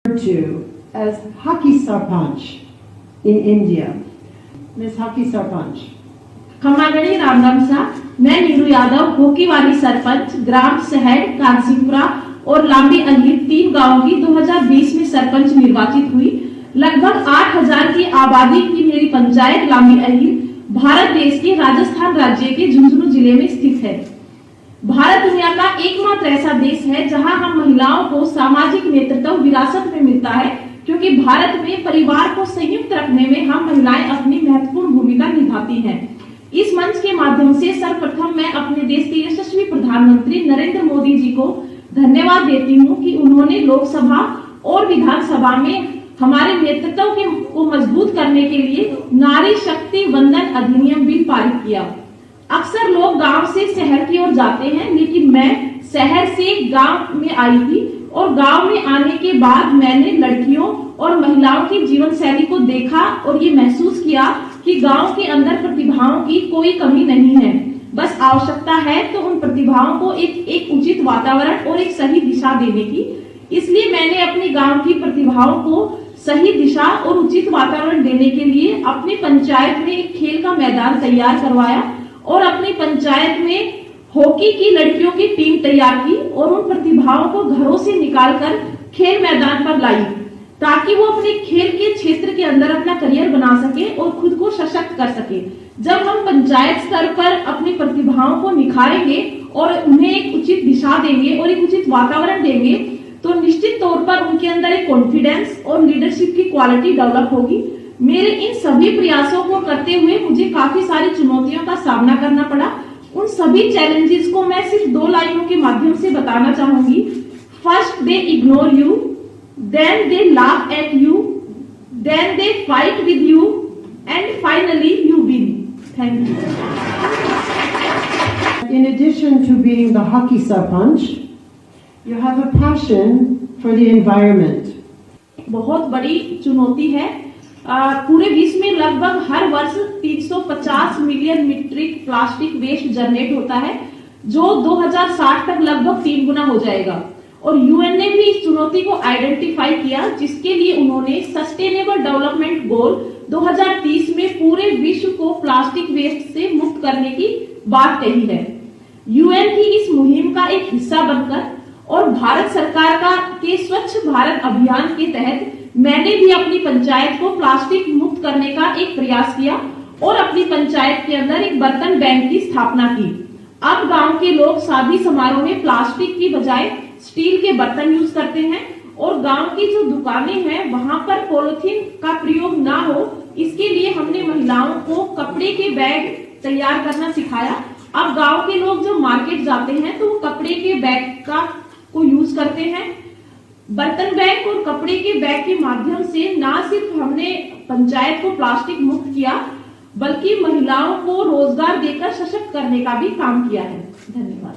to as Hockey Sarpanch in India. Ms. Hockey Sarpanch. खम्मागणी रामराम सा। मैं नीरू यादव हॉकी वाली सरपंच ग्राम सहड़ कांसीपुरा और लांबी अलीर 3 गांवों की 2020 में सरपंच निर्वाचित हुई। लगभग 8000 की आबादी की मेरी पंचायत लांबी अलीर भारत देश के राजस्थान राज्य के झुंझुनू जिले में स्थित है। भारत दुनिया का एकमात्र ऐसा देश है जहां हम महिलाओं को सामाजिक नेतृत्व विरासत में मिलता है, क्योंकि भारत में परिवार को संयुक्त रखने में हम महिलाएं अपनी महत्वपूर्ण भूमिका निभाती हैं। इस मंच के माध्यम से सर्वप्रथम मैं अपने देश के यशस्वी प्रधानमंत्री नरेंद्र मोदी जी को धन्यवाद देती हूं कि उन्होंने लोकसभा और विधानसभा में हमारे नेतृत्व को मजबूत करने के लिए नारी शक्ति वंदन अधिनियम बिल पारित किया। अक्सर लोग गांव से शहर की ओर जाते हैं, लेकिन मैं शहर से गांव में आई थी और गांव में आने के बाद मैंने लड़कियों और महिलाओं की जीवन शैली को देखा और ये महसूस किया कि गांव के अंदर प्रतिभाओं की कोई कमी नहीं है। बस आवश्यकता है तो उन प्रतिभाओं को एक उचित वातावरण और एक सही दिशा देने की। इसलिए मैंने अपने गांव की प्रतिभाओं को सही दिशा और उचित वातावरण देने के लिए अपनी पंचायत में एक खेल का मैदान तैयार करवाया और अपनी पंचायत में हॉकी की लड़कियों की टीम तैयार की और उन प्रतिभाओं को घरों से निकालकर खेल मैदान पर लाई, ताकि वो अपने खेल के क्षेत्र के अंदर अपना करियर बना सके और खुद को सशक्त कर सके। जब हम पंचायत स्तर पर अपनी प्रतिभाओं को निखारेंगे और उन्हें एक उचित दिशा देंगे और एक उचित वातावरण देंगे, तो निश्चित तौर पर उनके अंदर एक कॉन्फिडेंस और लीडरशिप की क्वालिटी डेवलप होगी। मेरे इन सभी प्रयासों को करते हुए मुझे काफी सारी चुनौतियों का सामना करना पड़ा। उन सभी चैलेंजेस को मैं सिर्फ 2 लाइनों के माध्यम से बताना चाहूंगी। First, they ignore you, then they laugh at you, then they fight with you, and finally you win. Thank you. In addition to being the hockey sarpanch, you have a passion for the environment. बहुत बड़ी चुनौती है। पूरे विश्व में लगभग हर वर्ष 350 million metric plastic waste generate होता है, जो 2060 तक लगभग 3 गुना हो जाएगा। और यूएन ने भी इस चुनौती को आइडेंटिफाई किया, जिसके लिए उन्होंने सस्टेनेबल डेवलपमेंट गोल 2030 में पूरे विश्व को प्लास्टिक वेस्ट से मुक्त करने की बात कही है। यूएन की इस मुहिम का एक हिस्सा बनकर और भारत सरकार के स्वच्छ भारत अभियान के तहत मैंने भी अपनी पंचायत को प्लास्टिक मुक्त करने का एक प्रयास किया और अपनी पंचायत के अंदर एक बर्तन बैंक की स्थापना की। अब गांव के लोग शादी समारोह में प्लास्टिक की बजाय स्टील के बर्तन यूज करते हैं और गांव की जो दुकानें हैं वहां पर पॉलिथीन का प्रयोग ना हो, इसके लिए हमने महिलाओं को कपड़े के बैग तैयार करना सिखाया। अब गांव के लोग जो मार्केट जाते हैं तो वो कपड़े के बैग को यूज करते हैं। बर्तन बैग और कपड़े के बैग के माध्यम से ना सिर्फ हमने पंचायत को प्लास्टिक मुक्त किया, बल्कि महिलाओं को रोजगार देकर सशक्त करने का भी काम किया है। धन्यवाद।